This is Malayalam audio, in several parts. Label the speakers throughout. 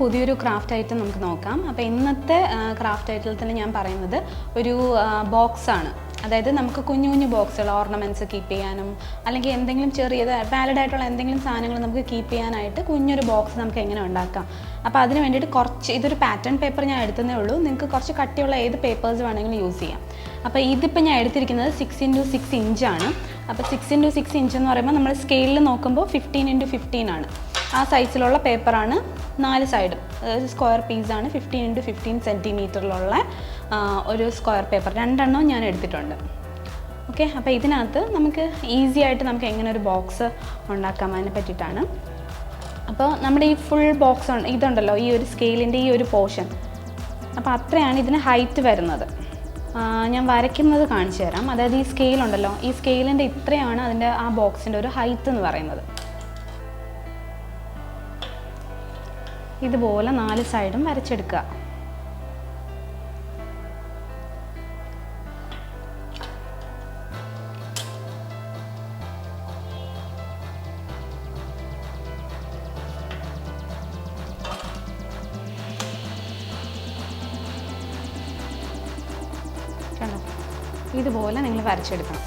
Speaker 1: പുതിയൊരു ക്രാഫ്റ്റ് ഐറ്റം നമുക്ക് നോക്കാം. അപ്പോൾ ഇന്നത്തെ ക്രാഫ്റ്റ് ഐറ്റത്തിൽ തന്നെ ഞാൻ പറയുന്നത് ഒരു ബോക്സാണ്. അതായത് നമുക്ക് കുഞ്ഞു കുഞ്ഞു ബോക്സുകൾ ഓർണമെൻറ്റ്സ് കീപ്പ് ചെയ്യാനും അല്ലെങ്കിൽ എന്തെങ്കിലും ചെറിയത് വാലിഡ് ആയിട്ടുള്ള എന്തെങ്കിലും സാധനങ്ങൾ നമുക്ക് കീപ്പ് ചെയ്യാനായിട്ട് കുഞ്ഞൊരു ബോക്സ് നമുക്ക് എങ്ങനെ ഉണ്ടാക്കാം. അപ്പോൾ അതിന് വേണ്ടിയിട്ട് ഇതൊരു പാറ്റേൺ പേപ്പർ ഞാൻ എടുത്തതേ ഉള്ളൂ. നിങ്ങൾക്ക് കുറച്ച് കട്ടിയുള്ള ഏത് പേപ്പേഴ്സ് വേണമെങ്കിലും യൂസ് ചെയ്യാം. അപ്പോൾ ഇതിപ്പോൾ ഞാൻ എടുത്തിരിക്കുന്നത് 6x6 ഇഞ്ചാണ്. അപ്പോൾ 6x6 ഇഞ്ച് എന്ന് പറയുമ്പോൾ നമ്മൾ സ്കെയിലിൽ നോക്കുമ്പോൾ 15x15 ആണ്. ആ സൈസിലുള്ള പേപ്പറാണ് 4 സൈഡും. അതായത് സ്ക്വയർ പീസാണ്. 15x15 സെൻറ്റിമീറ്ററിലുള്ള ഒരു സ്ക്വയർ പേപ്പർ 2 എണ്ണം ഞാൻ എടുത്തിട്ടുണ്ട്. ഓക്കെ, അപ്പോൾ ഇതിനകത്ത് നമുക്ക് ഈസി ആയിട്ട് നമുക്ക് എങ്ങനെ ഒരു ബോക്സ് ഉണ്ടാക്കാം അതിനെ പറ്റിയിട്ടാണ്. അപ്പോൾ നമ്മുടെ ഈ ഫുൾ ബോക്സ് ഇതുണ്ടല്ലോ, ഈ ഒരു സ്കെയിലിൻ്റെ ഈ ഒരു പോർഷൻ, അപ്പോൾ അത്രയാണ് ഇതിന് ഹൈറ്റ് വരുന്നത്. ഞാൻ വരയ്ക്കുന്നത് കാണിച്ചു തരാം. അതായത് ഈ സ്കെയിലുണ്ടല്ലോ, ഈ സ്കെയിലിൻ്റെ ഇത്രയാണ് അതിൻ്റെ ആ ബോക്സിൻ്റെ ഒരു ഹൈറ്റ് എന്ന് പറയുന്നത്. ഇതുപോലെ 4 സൈഡും വരച്ചെടുക്കുക. കണ്ടോ, ഇതുപോലെ നിങ്ങൾ വരച്ചെടുക്കണം.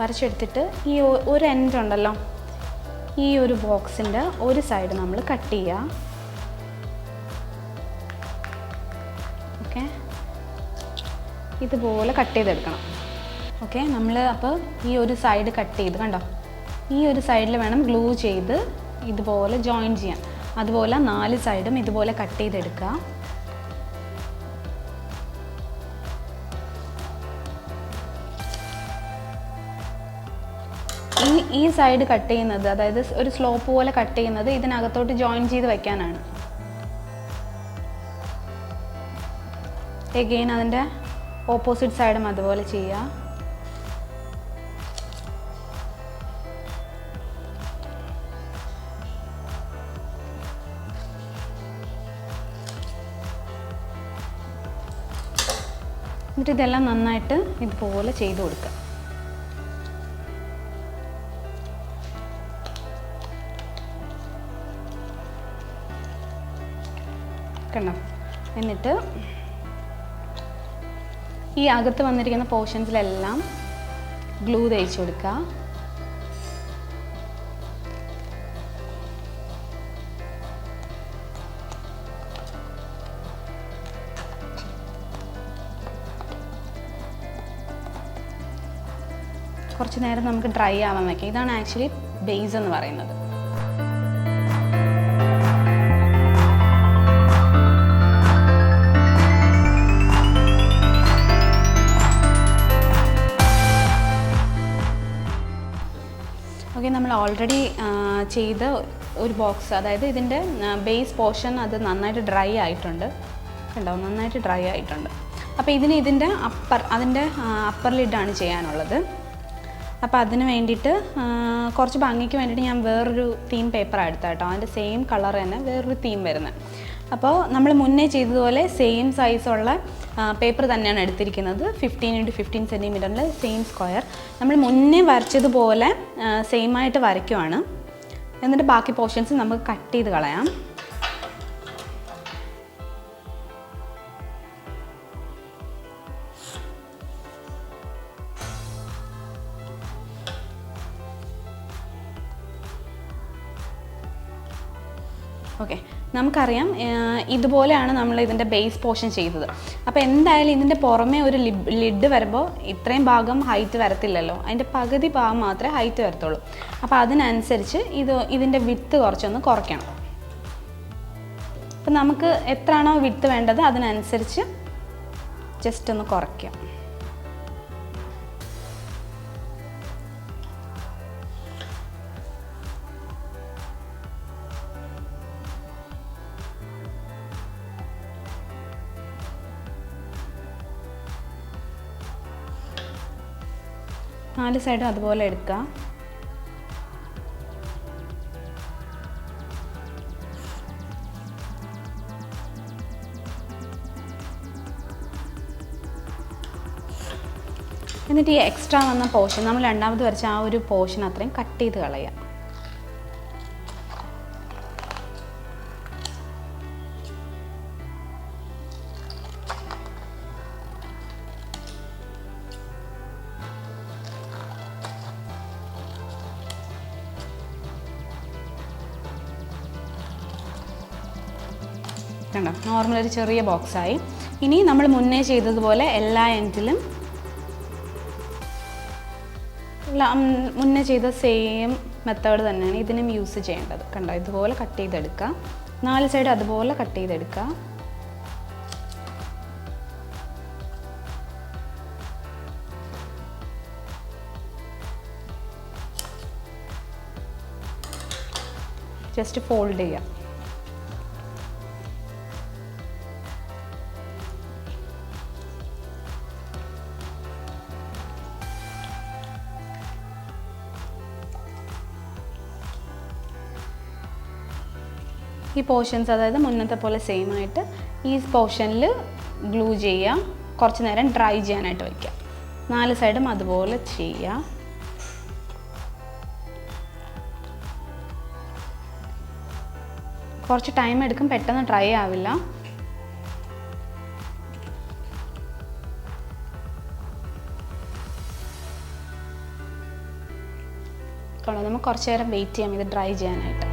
Speaker 1: വരച്ചെടുത്തിട്ട് ഈ ഒരു എൻഡ് ഉണ്ടല്ലോ, ഈ ഒരു ബോക്സിൻ്റെ ഒരു സൈഡ് നമ്മൾ കട്ട് ചെയ്യുക. ഓക്കെ, ഇതുപോലെ കട്ട് ചെയ്തെടുക്കണം. ഓക്കെ, നമ്മൾ അപ്പോൾ ഈ ഒരു സൈഡ് കട്ട് ചെയ്ത് കണ്ടോ, ഈ ഒരു സൈഡിൽ വേണം ഗ്ലൂ ചെയ്ത് ഇതുപോലെ ജോയിൻ ചെയ്യാൻ. അതുപോലെ 4 സൈഡും ഇതുപോലെ കട്ട് ചെയ്തെടുക്കുക. ഈ സൈഡ് കട്ട് ചെയ്യുന്നത്, അതായത് ഒരു സ്ലോപ്പ് പോലെ കട്ട് ചെയ്യുന്നത് ഇതിനകത്തോട്ട് ജോയിൻ ചെയ്ത് വെക്കാനാണ്. എഗെയിൻ അതിൻ്റെ ഓപ്പോസിറ്റ് സൈഡും അതുപോലെ ചെയ്യുക. എന്നിട്ട് ഇതെല്ലാം നന്നായിട്ട് ഇതുപോലെ ചെയ്ത് കൊടുക്കുക. കണ്ടോ, എന്നിട്ട് ഈ അകത്ത് വന്നിരിക്കുന്ന പോർഷൻസിലെല്ലാം ഗ്ലൂ തേച്ച് കൊടുക്കുക. കുറച്ച് നേരം നമുക്ക് ഡ്രൈ ആവാൻ വയ്ക്കാം. ഇതാണ് ആക്ച്വലി ബേസ് എന്ന് പറയുന്നത്. ഓക്കെ, നമ്മൾ ഓൾറെഡി ചെയ്ത ഒരു ബോക്സ്, അതായത് ഇതിൻ്റെ ബേസ് പോർഷൻ അത് നന്നായിട്ട് ഡ്രൈ ആയിട്ടുണ്ട്. കണ്ടോ, നന്നായിട്ട് ഡ്രൈ ആയിട്ടുണ്ട്. അപ്പോൾ ഇതിൻ്റെ അപ്പർ ലിഡാണ് ചെയ്യാനുള്ളത്. അപ്പോൾ അതിന് വേണ്ടിയിട്ട് കുറച്ച് ഭംഗിക്ക് വേണ്ടിയിട്ട് ഞാൻ വേറൊരു തീം പേപ്പർ എടുത്താൽ കേട്ടോ. അതിൻ്റെ സെയിം കളർ തന്നെ വേറൊരു തീം വരുന്നത്. അപ്പോൾ നമ്മൾ മുന്നേ ചെയ്തതുപോലെ സെയിം സൈസുള്ള പേപ്പർ തന്നെയാണ് എടുത്തിരിക്കുന്നത്. 15x15 സെൻറ്റിമീറ്ററിൽ സെയിം സ്ക്വയർ നമ്മൾ മുന്നേ വരച്ചതുപോലെ സെയിമായിട്ട് വരയ്ക്കുവാണ്. എന്നിട്ട് ബാക്കി പോർഷൻസ് നമുക്ക് കട്ട് ചെയ്ത് കളയാം. ഓക്കെ, നമുക്കറിയാം ഇതുപോലെയാണ് നമ്മൾ ഇതിൻ്റെ ബേസ് പോർഷൻ ചെയ്തത്. അപ്പോൾ എന്തായാലും ഇതിൻ്റെ പുറമേ ഒരു ലിഡ് വരുമ്പോൾ ഇത്രയും ഭാഗം ഹൈറ്റ് വരത്തില്ലല്ലോ, അതിൻ്റെ പകുതി ഭാഗം മാത്രമേ ഹൈറ്റ് വരത്തുള്ളൂ. അപ്പോൾ അതിനനുസരിച്ച് ഇതിൻ്റെ വിഡ്ത്ത് കുറച്ചൊന്ന് കുറയ്ക്കണം. അപ്പം നമുക്ക് എത്രയാണോ വിഡ്ത്ത് വേണ്ടത് അതിനനുസരിച്ച് ജസ്റ്റ് ഒന്ന് കുറയ്ക്കാം. നാല് സൈഡും അതുപോലെ എടുക്കുക. എന്നിട്ട് ഈ എക്സ്ട്രാ വന്ന പോർഷൻ നമ്മൾ രണ്ടാമത് വരച്ച ആ ഒരു പോർഷൻ അത്രയും കട്ട് ചെയ്ത് കളയുക. കണ്ടോ, നോർമൽ ഒരു ചെറിയ ബോക്സായി. ഇനി നമ്മൾ മുന്നേ ചെയ്തതുപോലെ എല്ലാ എൻഡിലും മുന്നേ ചെയ്ത സെയിം മെത്തേഡ് തന്നെയാണ് ഇതിനും യൂസ് ചെയ്യേണ്ടത്. കണ്ടോ, ഇതുപോലെ കട്ട് ചെയ്തെടുക്കുക. 4 സൈഡ് അതുപോലെ കട്ട് ചെയ്തെടുക്കുക. ജസ്റ്റ് ഫോൾഡ് ചെയ്യുക. ഈ പോർഷൻസ്, അതായത് മുന്നത്തെ പോലെ സെയിം ആയിട്ട് ഈ പോർഷനിൽ ഗ്ലൂ ചെയ്യുക. കുറച്ച് നേരം ഡ്രൈ ചെയ്യാനായിട്ട് വയ്ക്കുക. 4 സൈഡും അതുപോലെ ചെയ്യുക. കുറച്ച് ടൈം എടുക്കും, പെട്ടെന്ന് ഡ്രൈ ആവില്ല. നമുക്ക് കുറച്ച് നേരം വെയിറ്റ് ചെയ്യാം ഇത് ഡ്രൈ ചെയ്യാനായിട്ട്.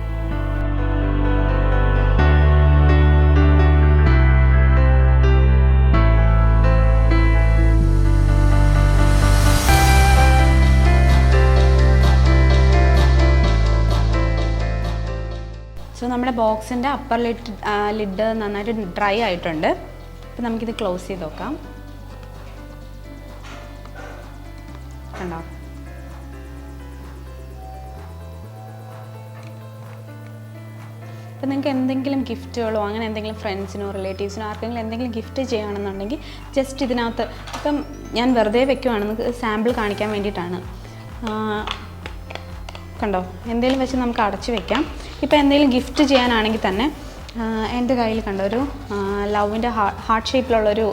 Speaker 1: സോ നമ്മുടെ ബോക്സിൻ്റെ അപ്പർ ലിഡ് നന്നായിട്ട് ഡ്രൈ ആയിട്ടുണ്ട്. അപ്പോൾ നമുക്കിത് ക്ലോസ് ചെയ്ത് നോക്കാം. കണ്ടോ, അപ്പോൾ നിങ്ങൾക്ക് എന്തെങ്കിലും ഗിഫ്റ്റുകളോ അങ്ങനെ എന്തെങ്കിലും ഫ്രണ്ട്സിനോ റിലേറ്റീവ്സിനോ ആർക്കെങ്കിലും എന്തെങ്കിലും ഗിഫ്റ്റ് ചെയ്യുകയാണെന്നുണ്ടെങ്കിൽ ജസ്റ്റ് ഇതിനകത്ത്, ഇപ്പം ഞാൻ വെറുതെ വെക്കുവാണെന്ന് സാമ്പിൾ കാണിക്കാൻ വേണ്ടിയിട്ടാണ്. കണ്ടോ, എന്തെങ്കിലും വെച്ച് നമുക്ക് അടച്ചു വെക്കാം. ഇപ്പോൾ എന്തെങ്കിലും ഗിഫ്റ്റ് ചെയ്യാനാണെങ്കിൽ തന്നെ എൻ്റെ കയ്യിൽ കണ്ടോ ഒരു ലവിൻ്റെ ഹാർട്ട് ഷേപ്പിലുള്ളൊരു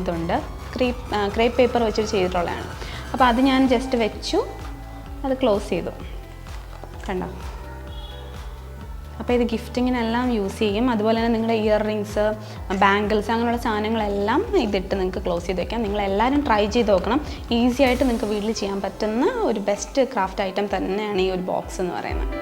Speaker 1: ഇതുണ്ട്, ക്രേപ്പ് പേപ്പർ വെച്ചിട്ട് ചെയ്തിട്ടുള്ളതാണ്. അപ്പോൾ അത് ഞാൻ ജസ്റ്റ് വെച്ചു, അത് ക്ലോസ് ചെയ്തു. കണ്ടോ, അപ്പോൾ ഇത് ഗിഫ്റ്റിങ്ങിനെല്ലാം യൂസ് ചെയ്യും. അതുപോലെ തന്നെ നിങ്ങളുടെ ഇയർ റിങ്സ്, ബാംഗിൾസ് അങ്ങനെയുള്ള സാധനങ്ങളെല്ലാം ഇതിട്ട് നിങ്ങൾക്ക് ക്ലോസ് ചെയ്ത് വയ്ക്കാം. നിങ്ങളെല്ലാവരും ട്രൈ ചെയ്ത് നോക്കണം. ഈസി ആയിട്ട് നിങ്ങൾക്ക് വീട്ടിൽ ചെയ്യാൻ പറ്റുന്ന ഒരു ബെസ്റ്റ് ക്രാഫ്റ്റ് ഐറ്റം തന്നെയാണ് ഈ ഒരു ബോക്സ് എന്ന് പറയുന്നത്.